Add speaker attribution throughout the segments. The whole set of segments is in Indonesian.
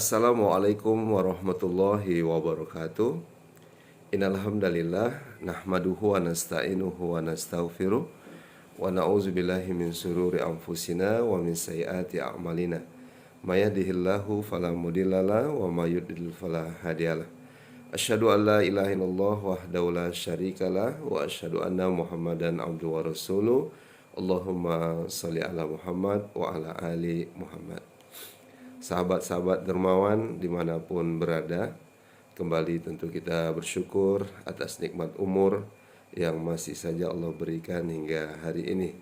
Speaker 1: Assalamualaikum warahmatullahi wabarakatuh. Innal hamdalillah nahmaduhu wa nasta'inuhu wa nastaghfiruh wa na'udzubillahi min syururi anfusina wa min sayyiati a'malina. May yahdihillahu fala mudhillalah wa may yudlil fala hadiyalah. Asyhadu an la ilaha illallah wahdahu la syarikalah wa asyhadu anna Muhammadan abduhu wa rasuluh. Allahumma shalli ala Muhammad wa ala ali Muhammad. Sahabat-sahabat dermawan dimanapun berada, kembali tentu kita bersyukur atas nikmat umur yang masih saja Allah berikan hingga hari ini.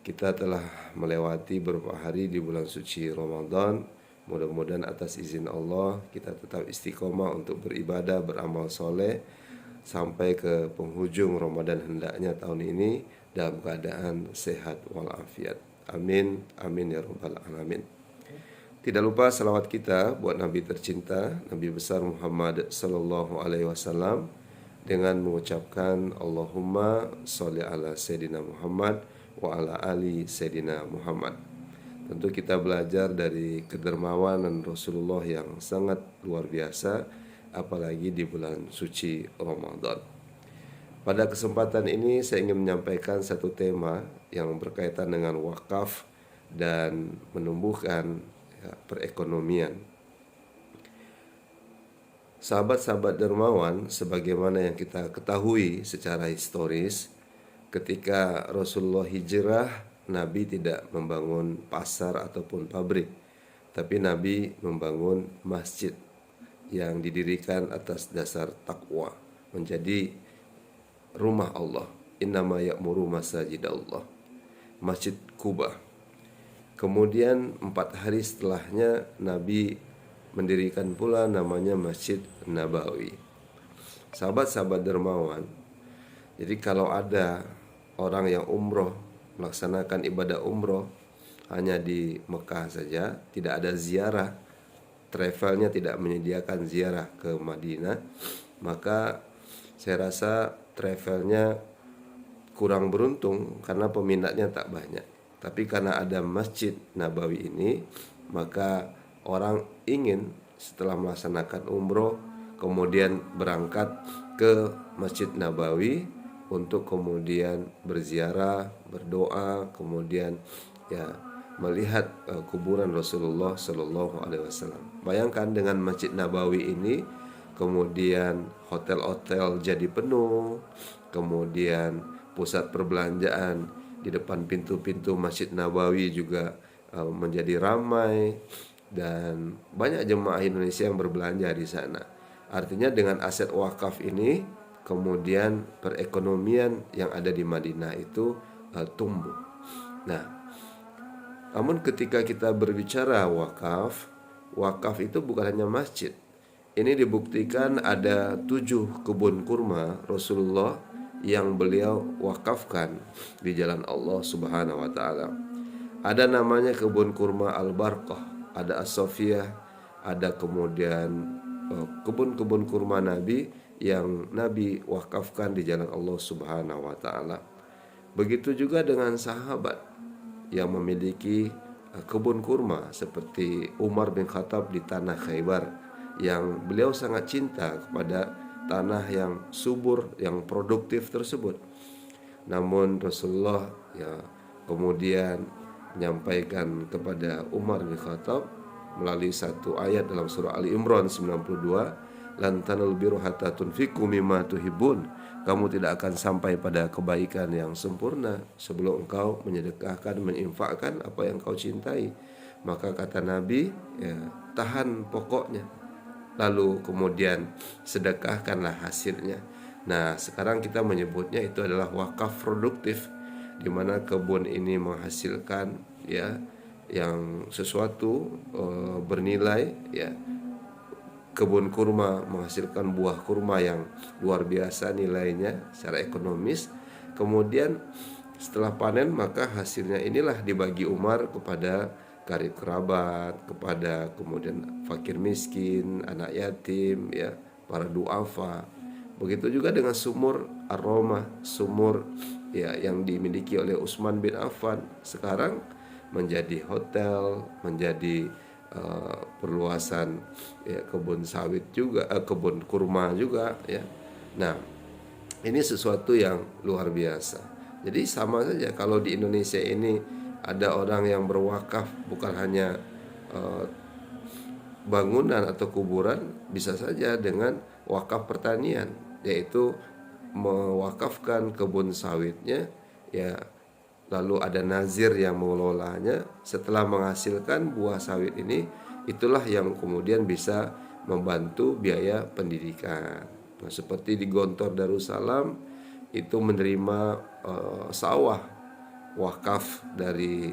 Speaker 1: Kita telah melewati beberapa hari di bulan suci Ramadan. Mudah-mudahan atas izin Allah kita tetap istiqomah untuk beribadah, beramal soleh sampai ke penghujung Ramadan hendaknya tahun ini dalam keadaan sehat walafiat. Amin, amin ya rabbal alamin. Tidak lupa salawat kita buat Nabi tercinta, Nabi besar Muhammad sallallahu alaihi wasallam dengan mengucapkan Allahumma sholli ala Sayyidina Muhammad wa ala ali Sayyidina Muhammad. Tentu kita belajar dari kedermawanan Rasulullah yang sangat luar biasa, apalagi di bulan suci Ramadan. Pada kesempatan ini saya ingin menyampaikan satu tema yang berkaitan dengan wakaf dan menumbuhkan perekonomian. Sahabat-sahabat dermawan, sebagaimana yang kita ketahui secara historis, ketika Rasulullah hijrah, Nabi tidak membangun pasar ataupun pabrik, tapi Nabi membangun masjid yang didirikan atas dasar takwa, menjadi rumah Allah. Innama ya'muru masajidallah, Masjid Kuba. Kemudian 4 hari setelahnya Nabi mendirikan pula namanya Masjid Nabawi. Sahabat-sahabat dermawan, jadi kalau ada orang yang umroh, melaksanakan ibadah umroh hanya di Mekah saja, tidak ada ziarah, travelnya tidak menyediakan ziarah ke Madinah, maka saya rasa travelnya kurang beruntung karena peminatnya tak banyak. Tapi karena ada Masjid Nabawi ini, maka orang ingin setelah melaksanakan umroh kemudian berangkat ke Masjid Nabawi untuk kemudian berziarah, berdoa, kemudian melihat kuburan Rasulullah Shallallahu Alaihi Wasallam. Bayangkan dengan Masjid Nabawi ini, kemudian hotel-hotel jadi penuh, kemudian pusat perbelanjaan di depan pintu-pintu Masjid Nabawi juga menjadi ramai, dan banyak jemaah Indonesia yang berbelanja di sana. Artinya dengan aset wakaf ini, kemudian perekonomian yang ada di Madinah itu tumbuh. Nah, namun ketika kita berbicara wakaf itu bukan hanya masjid. Ini dibuktikan ada 7 kebun kurma Rasulullah yang beliau wakafkan di jalan Allah Subhanahu wa taala. Ada namanya kebun kurma Al-Barqah, ada As-Sofiyah, ada kemudian kebun-kebun kurma Nabi yang Nabi wakafkan di jalan Allah Subhanahu wa taala. Begitu juga dengan sahabat yang memiliki kebun kurma seperti Umar bin Khattab di tanah Khaybar, yang beliau sangat cinta kepada tanah yang subur, yang produktif tersebut. Namun Rasulullah kemudian menyampaikan kepada Umar bin Khattab melalui satu ayat dalam surah Ali Imran 92, lan tanul birra hatta tunfiqu mimma tuhibbun. Kamu tidak akan sampai pada kebaikan yang sempurna sebelum engkau menyedekahkan, menginfakkan apa yang kau cintai. Maka kata Nabi, tahan pokoknya, lalu kemudian sedekahkanlah hasilnya. Nah, sekarang kita menyebutnya itu adalah wakaf produktif, di mana kebun ini menghasilkan yang sesuatu bernilai, kebun kurma menghasilkan buah kurma yang luar biasa nilainya secara ekonomis. Kemudian setelah panen, maka hasilnya inilah dibagi Umar kepada karib kerabat, kepada kemudian fakir miskin, anak yatim, para duafa. Begitu juga dengan sumur Ar-Romah, sumur yang dimiliki oleh Utsman bin Affan, sekarang menjadi hotel, menjadi perluasan ya kebun sawit juga, kebun kurma juga ya. Nah, ini sesuatu yang luar biasa. Jadi sama saja kalau di Indonesia ini ada orang yang berwakaf bukan hanya eh, bangunan atau kuburan, bisa saja dengan wakaf pertanian, yaitu mewakafkan kebun sawitnya ya, lalu ada nazir yang mengelolanya. Setelah menghasilkan buah sawit ini, itulah yang kemudian bisa membantu biaya pendidikan. Nah, seperti di Gontor Darussalam itu menerima sawah wakaf dari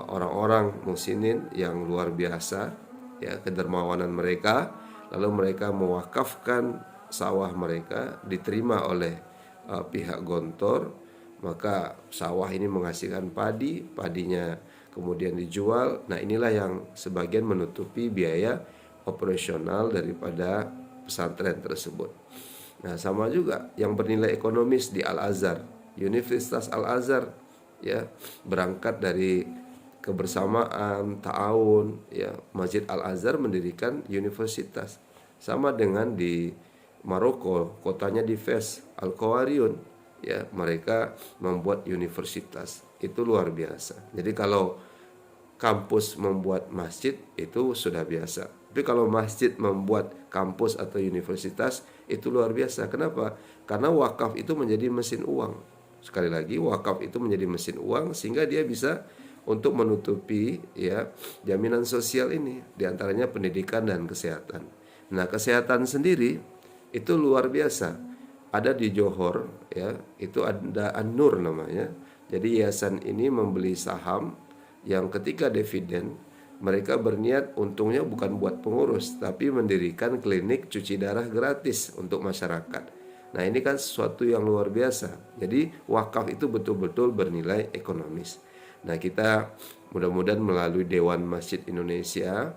Speaker 1: orang-orang muslimin yang luar biasa ya, kedermawanan mereka, lalu mereka mewakafkan sawah mereka, diterima oleh pihak Gontor, maka sawah ini menghasilkan padi, padinya kemudian dijual. Nah, inilah yang sebagian menutupi biaya operasional daripada pesantren tersebut. Nah, sama juga yang bernilai ekonomis di Al-Azhar, Universitas Al-Azhar ya, berangkat dari kebersamaan, ta'awun ya, Masjid Al-Azhar mendirikan universitas. Sama dengan di Maroko, kotanya di Fes, Al-Qawariyun ya, mereka membuat universitas. Itu luar biasa. Jadi kalau kampus membuat masjid itu sudah biasa. Tapi kalau masjid membuat kampus atau universitas itu luar biasa. Kenapa? Karena wakaf itu menjadi mesin uang. Sekali lagi, wakaf itu menjadi mesin uang sehingga dia bisa untuk menutupi ya jaminan sosial ini, diantaranya pendidikan dan kesehatan. Nah, kesehatan sendiri itu luar biasa. Ada di Johor ya, itu ada An-Nur namanya. Jadi yayasan ini membeli saham yang ketika dividen mereka berniat untungnya bukan buat pengurus, tapi mendirikan klinik cuci darah gratis untuk masyarakat. Nah, ini kan sesuatu yang luar biasa. Jadi wakaf itu betul-betul bernilai ekonomis. Nah, kita mudah-mudahan melalui Dewan Masjid Indonesia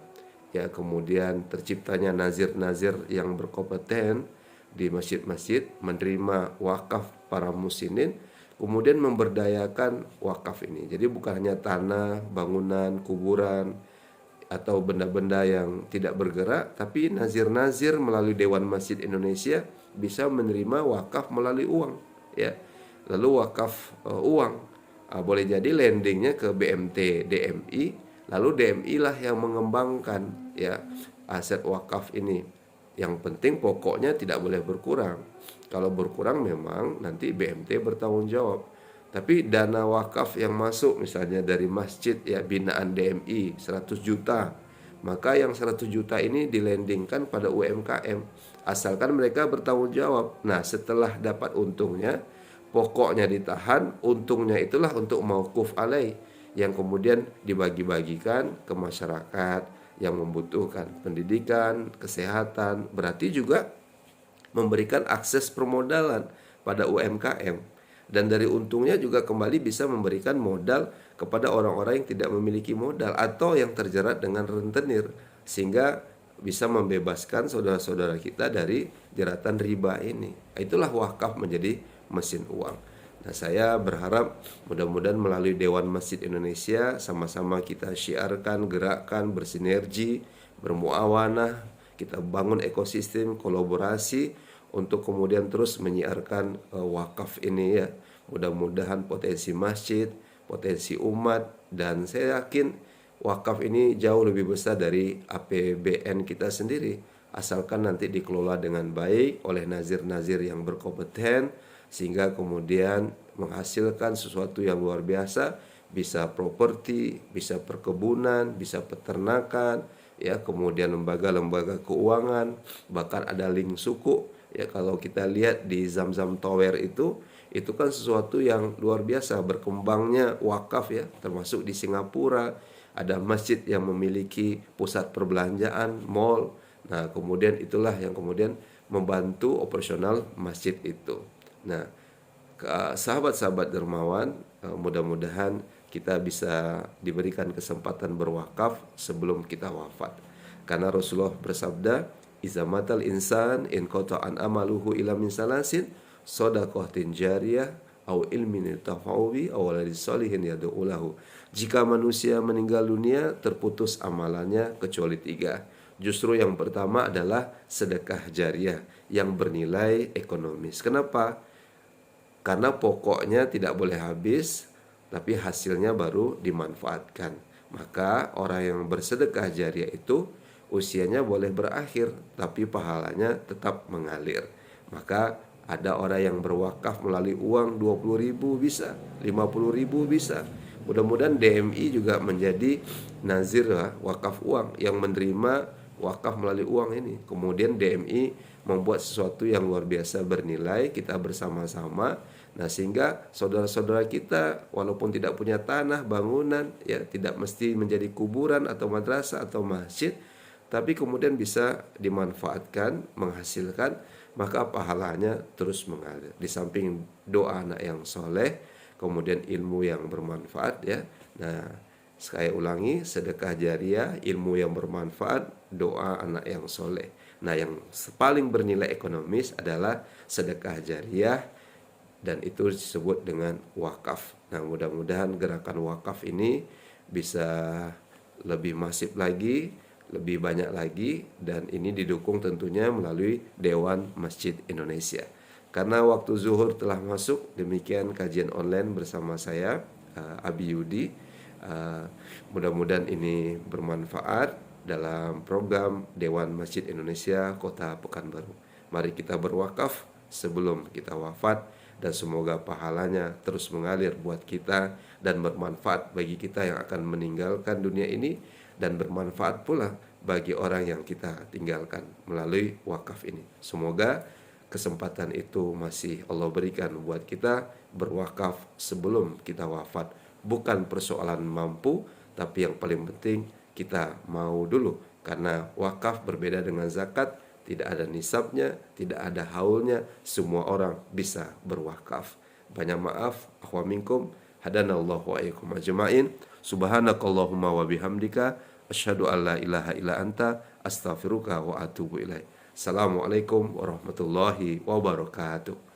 Speaker 1: ya, kemudian terciptanya nazir-nazir yang berkompeten di masjid-masjid menerima wakaf para muslimin, kemudian memberdayakan wakaf ini. Jadi bukan hanya tanah, bangunan, kuburan, atau benda-benda yang tidak bergerak, tapi nazir-nazir melalui Dewan Masjid Indonesia bisa menerima wakaf melalui uang ya. Lalu wakaf uang boleh jadi landingnya ke BMT DMI, lalu DMI lah yang mengembangkan ya aset wakaf ini. Yang penting pokoknya tidak boleh berkurang. Kalau berkurang memang nanti BMT bertanggung jawab. Tapi dana wakaf yang masuk misalnya dari masjid ya binaan DMI 100 juta, maka yang 100 juta ini dilandingkan pada UMKM asalkan mereka bertanggung jawab. Nah, setelah dapat untungnya, pokoknya ditahan, untungnya itulah untuk mauquf alaih yang kemudian dibagi-bagikan ke masyarakat yang membutuhkan pendidikan, kesehatan, berarti juga memberikan akses permodalan pada UMKM. Dan dari untungnya juga kembali bisa memberikan modal kepada orang-orang yang tidak memiliki modal atau yang terjerat dengan rentenir, sehingga bisa membebaskan saudara-saudara kita dari jeratan riba ini. Itulah wakaf menjadi mesin uang. Nah, saya berharap mudah-mudahan melalui Dewan Masjid Indonesia sama-sama kita syiarkan, gerakkan, bersinergi, bermuawanah, kita bangun ekosistem kolaborasi untuk kemudian terus menyiarkan wakaf ini ya. Mudah-mudahan potensi masjid, potensi umat, dan saya yakin wakaf ini jauh lebih besar dari APBN kita sendiri, asalkan nanti dikelola dengan baik oleh nazir-nazir yang berkompeten, sehingga kemudian menghasilkan sesuatu yang luar biasa, bisa properti, bisa perkebunan, bisa peternakan ya, kemudian lembaga-lembaga keuangan, bahkan ada link suku ya. Kalau kita lihat di Zamzam Tower itu kan sesuatu yang luar biasa berkembangnya wakaf ya, termasuk di Singapura ada masjid yang memiliki pusat perbelanjaan, mall. Nah, kemudian itulah yang kemudian membantu operasional masjid itu. Nah, sahabat-sahabat dermawan, mudah-mudahan kita bisa diberikan kesempatan berwakaf sebelum kita wafat. Karena Rasulullah bersabda, "Iza matal insan in qata'an amaluhu ila min salasin, shadaqatin jariyah au ilmin yantafa'u aw waladin sholihin yad'u lahu. Jika manusia meninggal dunia, terputus amalannya kecuali 3. Justru yang pertama adalah sedekah jariah yang bernilai ekonomis. Kenapa? Karena pokoknya tidak boleh habis, tapi hasilnya baru dimanfaatkan. Maka orang yang bersedekah jariah itu usianya boleh berakhir, tapi pahalanya tetap mengalir. Maka ada orang yang berwakaf melalui uang 20.000 bisa, 50.000 bisa. Mudah-mudahan DMI juga menjadi nazir wakaf uang yang menerima wakaf melalui uang ini. Kemudian DMI membuat sesuatu yang luar biasa bernilai, kita bersama-sama. Nah, sehingga saudara-saudara kita walaupun tidak punya tanah, bangunan, ya tidak mesti menjadi kuburan atau madrasah atau masjid, tapi kemudian bisa dimanfaatkan, menghasilkan, maka pahalanya terus mengalir. Di samping doa anak yang soleh, kemudian ilmu yang bermanfaat, ya. Nah, saya ulangi, sedekah jariah, ilmu yang bermanfaat, doa anak yang soleh. Nah, yang paling bernilai ekonomis adalah sedekah jariah, dan itu disebut dengan wakaf. Nah, mudah-mudahan gerakan wakaf ini bisa lebih masif lagi, lebih banyak lagi, dan ini didukung tentunya melalui Dewan Masjid Indonesia. Karena waktu zuhur telah masuk, demikian kajian online bersama saya, Abi Yudi. Mudah-mudahan ini bermanfaat dalam program Dewan Masjid Indonesia Kota Pekanbaru. Mari kita berwakaf sebelum kita wafat, dan semoga pahalanya terus mengalir buat kita dan bermanfaat bagi kita yang akan meninggalkan dunia ini, dan bermanfaat pula bagi orang yang kita tinggalkan melalui wakaf ini. Semoga kesempatan itu masih Allah berikan buat kita berwakaf sebelum kita wafat. Bukan persoalan mampu, tapi yang paling penting kita mau dulu. Karena wakaf berbeda dengan zakat, tidak ada nisabnya, tidak ada haulnya, semua orang bisa berwakaf. Banyak maaf, akhwa minkum, hadanallahu wa iyyakum ajma'in. Subhanakallahumma wa bihamdika, asyhadu an la ilaha illa anta, astaghfiruka wa atubu ilaik. Assalamualaikum warahmatullahi wabarakatuh.